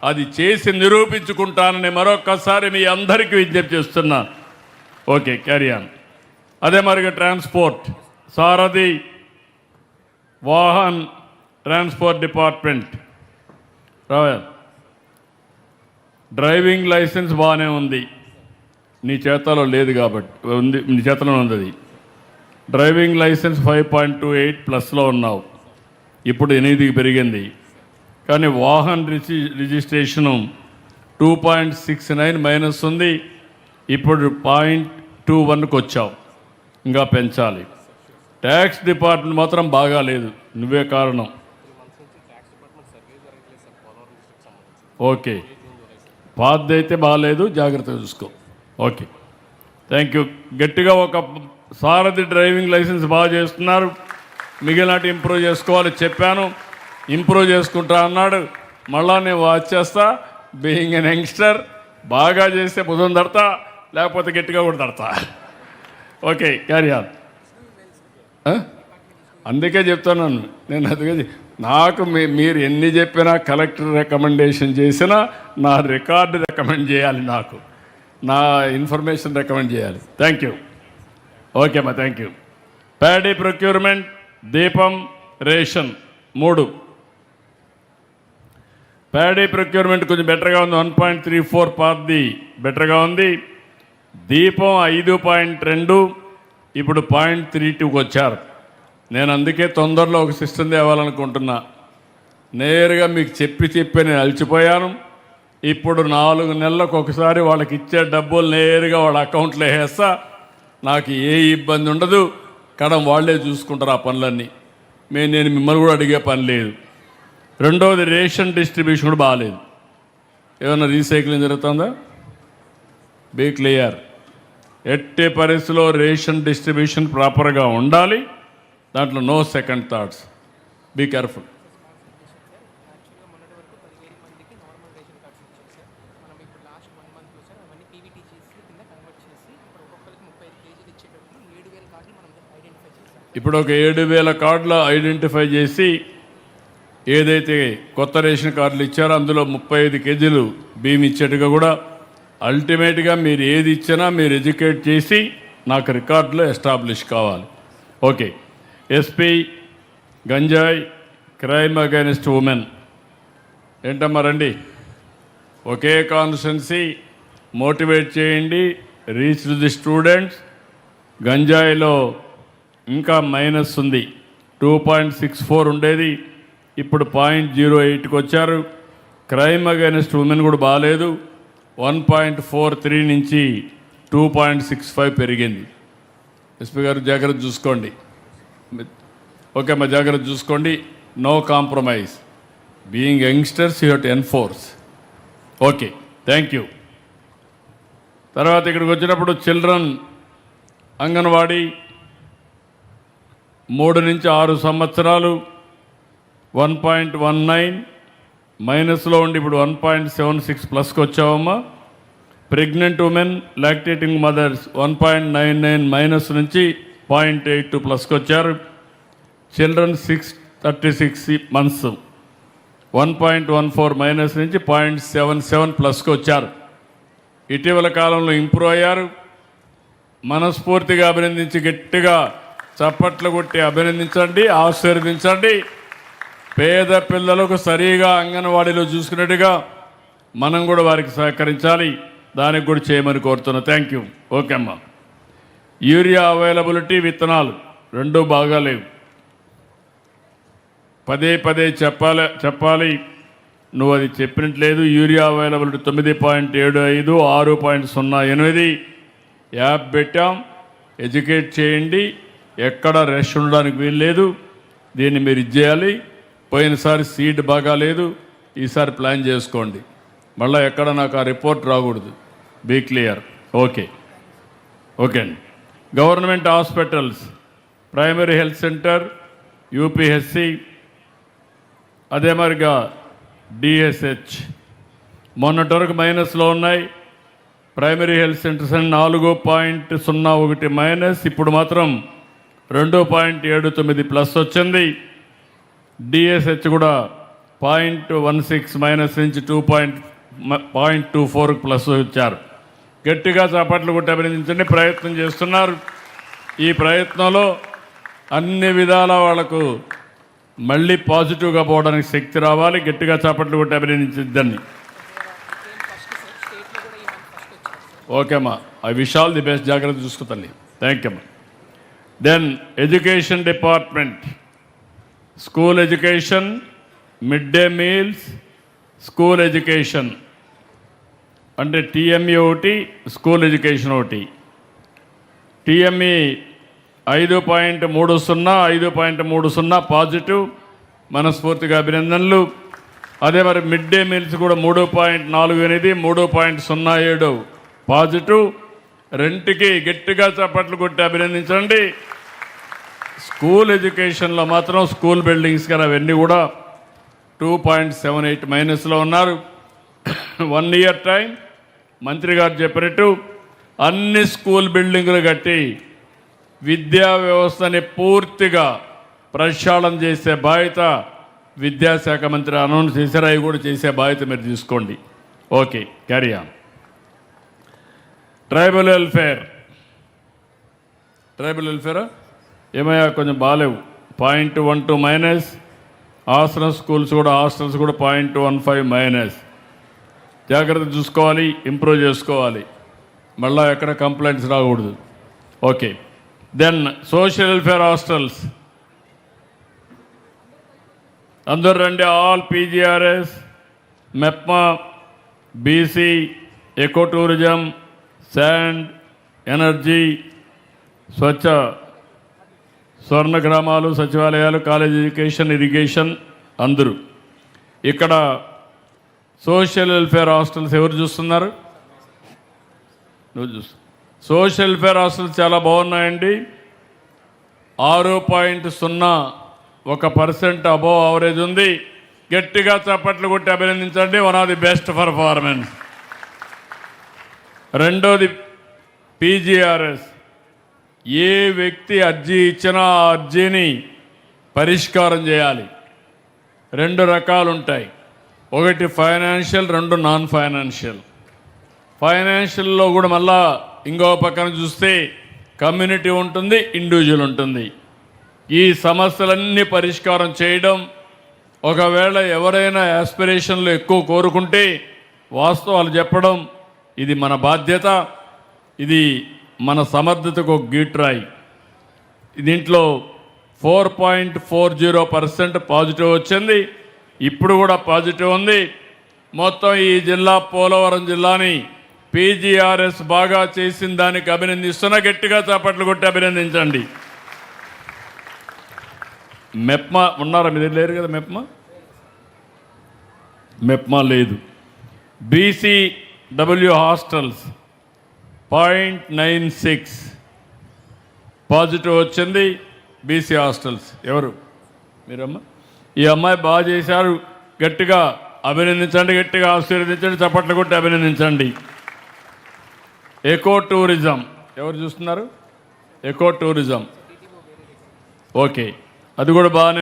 అది చేసి నిరూపించుకుంటానని మరొక్కసారి మీ అందరికీ విజ్ఞప్తి చేస్తున్నాను. Okay, carry on. అదే మరిగా ట్రాన్స్పోర్ట్, సారథి వాహన్ ట్రాన్స్పోర్ట్ డిపార్ట్మెంట్ రావాలి. డ్రైవింగ్ లైసెన్స్ బాగానే ఉంది, నీ చేతలో లేదు కాబట్టి ఉంది, నీ చేతలో ఉంది అది. డ్రైవింగ్ లైసెన్స్ 5.28 ప్లస్లో ఉన్నావు, ఇప్పుడు 8కి పెరిగింది. కానీ వాహన్ రిజిస్ట్రేషను 2.69 మైనస్ ఉంది, ఇప్పుడు 0.21కి వచ్చావు, ఇంకా పెంచాలి. ట్యాక్స్ డిపార్ట్మెంట్ మాత్రం బాగా లేదు, నువ్వే కారణం. ఓకే, పాతది అయితే బాగాలేదు, జాగ్రత్తగా చూసుకో. Okay, thank you. గట్టిగా ఒక సారథి డ్రైవింగ్ లైసెన్స్ బాగా చేస్తున్నారు, మిగిలినట్టు ఇంప్రూవ్ చేసుకోవాలి చెప్పాను, ఇంప్రూవ్ చేసుకుంటా అన్నాడు. మళ్ళా నేను వాచ్ చేస్తా, బీయింగ్ ఎన్ యంగ్స్టర్, బాగా చేస్తే భుజం తడతా, లేకపోతే గట్టిగా కూడా తడతా. Okay, carry on. అందుకే చెప్తున్నాను నేను, అందుకే నాకు మీరు ఎన్ని చెప్పినా, కలెక్టర్ రికమెండేషన్ చేసినా నా రికార్డు రికమెండ్ చేయాలి, నాకు నా ఇన్ఫర్మేషన్ రికమెండ్ చేయాలి. Thank you. ఓకే అమ్మా, థ్యాంక్ యూ. ప్యాడీ ప్రొక్యూర్మెంట్, దీపం, రేషన్ 3. ప్యాడీ ప్రొక్యూర్మెంట్ కొంచెం బెటర్గా ఉంది, 1.34 పార్ది బెటర్గా ఉంది. దీపం 5.2, ఇప్పుడు 0.32కి వచ్చారు. నేను అందుకే తొందరలో ఒక సిస్టమ్ తేవాలనుకుంటున్నా. నేరుగా మీకు చెప్పి నేను అలసిపోయాను. ఇప్పుడు 4 నెలలకు ఒకసారి వాళ్ళకి ఇచ్చే డబ్బులు నేరుగా వాళ్ళ అకౌంట్లో వేస్తా, నాకు ఏ ఇబ్బంది ఉండదు, కడం వాళ్ళే చూసుకుంటారు ఆ పనులన్నీ. నేను మిమ్మల్ని కూడా అడిగే పని లేదు. రెండవది రేషన్ డిస్ట్రిబ్యూషన్ కూడా బాగాలేదు, ఏమైనా రీసైక్లింగ్ జరుగుతుందా? బీ క్లియర్, ఎట్టి పరిస్థితిలో రేషన్ డిస్ట్రిబ్యూషన్ ప్రాపర్గా ఉండాలి, దాంట్లో no second thoughts, be careful. ఇప్పుడు ఒక 7,000 కార్డులు ఐడెంటిఫై చేసి, ఏదైతే కొత్త రేషన్ కార్డులు ఇచ్చారో అందులో 35 కేజీలు బియ్యం ఇచ్చేట్టుగా కూడా అల్టిమేట్గా మీరు ఏది ఇచ్చినా మీరు ఎడ్యుకేట్ చేసి నాకు రికార్డులో ఎస్టాబ్లిష్ కావాలి. ఓకే, ఎస్పీ గంజాయి క్రైమ్ అగైనెస్ట్ ఉమెన్ ఏంటమ్మా రండి, ఒకే కాన్స్టిట్యున్సీ, మోటివేట్ చేయండి, రీచ్ ది స్టూడెంట్స్. గంజాయిలో ఇంకా మైనస్ ఉంది, 2.64 ఉండేది, ఇప్పుడు 0.08కి వచ్చారు. క్రైమ్ అగైనెస్ట్ ఉమెన్ కూడా బాగాలేదు, 1.43 నుంచి 2.65 పెరిగింది. ఎస్పీ గారు జాగ్రత్త చూసుకోండి. ఓకే అమ్మా, జాగ్రత్త చూసుకోండి, no compromise. Being youngsters you have to enforce. Okay, thank you. తర్వాత ఇక్కడికి వచ్చినప్పుడు చిల్డ్రన్ అంగన్వాడీ 3 నుంచి 6 సంవత్సరాలు 1.19 మైనస్లో ఉండి ఇప్పుడు 1.76 ప్లస్కి వచ్చావమ్మా. Pregnant women, lactating mothers 1.99 minus నుంచి 0.82 ప్లస్కి వచ్చారు. చిల్డ్రన్ 6-36 మంత్స్ 1.14 మైనస్ నుంచి 0.77 ప్లస్కి వచ్చారు. ఇటీవల కాలంలో ఇంప్రూవ్ అయ్యారు. మనస్ఫూర్తిగా అభినందించి గట్టిగా చప్పట్లు కొట్టి అభినందించండి, ఆశీర్వదించండి. పేద పిల్లలకు సరిగా అంగన్వాడీలో చూసుకున్నట్టుగా మనం కూడా వారికి సహకరించాలి, దానికి కూడా చేయమని కోరుతున్నా. Thank you. ఓకే అమ్మా. యూరియా అవైలబిలిటీ, విత్తనాలు 2 బాగాలేవు, పదే చెప్పాలి, నువ్వు అది చెప్పినట్లేదు. యూరియా అవైలబిలిటీ 9.75, 6.08 యాప్ పెట్టాం, ఎడ్యుకేట్ చేయండి, ఎక్కడ రష్ ఉండడానికి వీల్లేదు, దీన్ని మీరు ఇచ్చేయాలి. పోయినసారి సీడ్ బాగాలేదు, ఈసారి ప్లాన్ చేసుకోండి, మళ్ళీ ఎక్కడ నాకు ఆ రిపోర్ట్ రాకూడదు. Be clear. ఓకే అండి. Government hospitals, primary health centre, UPHC, అదే మరిగా డిఎస్హెచ్ మొన్నటి వరకు మైనస్లో ఉన్నాయి. ప్రైమరీ హెల్త్ సెంటర్స్ 4.01 మైనస్, ఇప్పుడు మాత్రం 2.79 ప్లస్ వచ్చింది. డిఎస్హెచ్ కూడా 0.16 మైనస్ నుంచి 0.24 ప్లస్ వచ్చారు. గట్టిగా చప్పట్లు కొట్టి అభినందించండి. ప్రయత్నం చేస్తున్నారు. ఈ ప్రయత్నంలో అన్ని విధాల వాళ్లకు మళ్ళీ పాజిటివ్గా పోవడానికి శక్తి రావాలి. గట్టిగా చప్పట్లు కొట్టి అభినందించద్దని. ఓకే అమ్మా, I wish all the best. జాగ్రత్త చూసుకుంటాను. థ్యాంక్ యూ అమ్మా. Then education department, school education, mid day meals, school education అంటే టీఎంఈ ఒకటి, స్కూల్ ఎడ్యుకేషన్ ఒకటి. టీఎంఈ 5.30 పాజిటివ్, మనస్ఫూర్తిగా అభినందనలు. అదే మరి మిడ్ డే మీల్స్ కూడా 3.48, 3.07 పాజిటివ్. రెంటికి గట్టిగా చప్పట్లు కొట్టి అభినందించండి. స్కూల్ ఎడ్యుకేషన్లో మాత్రం స్కూల్ బిల్డింగ్స్ కానీ అవన్నీ కూడా 2.78 మైనస్లో ఉన్నారు. 1 ఇయర్ టైం మంత్రి గారు చెప్పినట్టు అన్ని స్కూల్ బిల్డింగులు కట్టి విద్యా వ్యవస్థని పూర్తిగా ప్రక్షాళన చేసే బాధ్యత విద్యాశాఖ మంత్రి అనౌన్స్ చేశారు. అవి కూడా చేసే బాధ్యత మీరు తీసుకోండి. Okay, carry on. Tribal welfare ఏమయ్యా కొంచెం బాగాలేవు. 0.12 మైనస్. హాస్టల్ స్కూల్స్ కూడా, హాస్టల్స్ కూడా 0.15 మైనస్. జాగ్రత్త చూసుకోవాలి, ఇంప్రూవ్ చేసుకోవాలి. మళ్ళీ ఎక్కడ కంప్లైంట్స్ రాకూడదు. Okay, then social welfare hostels అందరూ రండి. All PGRS, MEPMA, BC, eco tourism, sand, energy, స్వచ్ఛ స్వర్ణ గ్రామాలు, సచివాలయాలు, కాలేజ్ ఎడ్యుకేషన్, ఇరిగేషన్ అందరూ. ఇక్కడ సోషల్ వెల్ఫేర్ హాస్టల్స్ ఎవరు చూస్తున్నారు? నువ్వు చూస్తు. సోషల్ వెల్ఫేర్ హాస్టల్స్ చాలా బాగున్నాయండి. 6.01% అబోవ్ అవరేజ్ ఉంది. గట్టిగా చప్పట్లు కొట్టి అభినందించండి. One of the best performance. రెండోది పీజీఆర్ఎస్. ఏ వ్యక్తి అర్జీ ఇచ్చినా ఆ అర్జీని పరిష్కారం చేయాలి. 2 రకాలు ఉంటాయి. ఒకటి ఫైనాన్షియల్, 2 నాన్ ఫైనాన్షియల్. ఫైనాన్షియల్లో కూడా మళ్ళా ఇంకో పక్కన చూస్తే కమ్యూనిటీ ఉంటుంది, ఇండివిజువల్ ఉంటుంది. ఈ సమస్యలన్నీ పరిష్కారం చేయడం, ఒకవేళ ఎవరైనా యాస్పిరేషన్లు ఎక్కువ కోరుకుంటే వాస్తవాలు చెప్పడం, ఇది మన బాధ్యత. ఇది మన సమర్థతకు ఒక గీట్రాయి. దీంట్లో 4.40% పాజిటివ్ వచ్చింది. ఇప్పుడు కూడా పాజిటివ్ ఉంది. మొత్తం ఈ జిల్లా, పోలవరం జిల్లాని పీజీఆర్ఎస్ బాగా చేసిన దానికి అభినందిస్తున్నా. గట్టిగా చప్పట్లు కొట్టి అభినందించండి. మెప్మా ఉన్నారా? మీరు లేరు కదా. మెప్మా లేదు. బీసీడబ్ల్యూ హాస్టల్స్ 0.96 పాజిటివ్ వచ్చింది. బీసీ హాస్టల్స్ ఎవరు? మీరమ్మా. ఈ అమ్మాయి బాగా చేశారు. గట్టిగా అభినందించండి, గట్టిగా ఆశీర్వదించండి, చప్పట్లు కొట్టి అభినందించండి. ఎకో టూరిజం ఎవరు చూస్తున్నారు? ఎకో టూరిజం ఓకే, అది కూడా బాగానే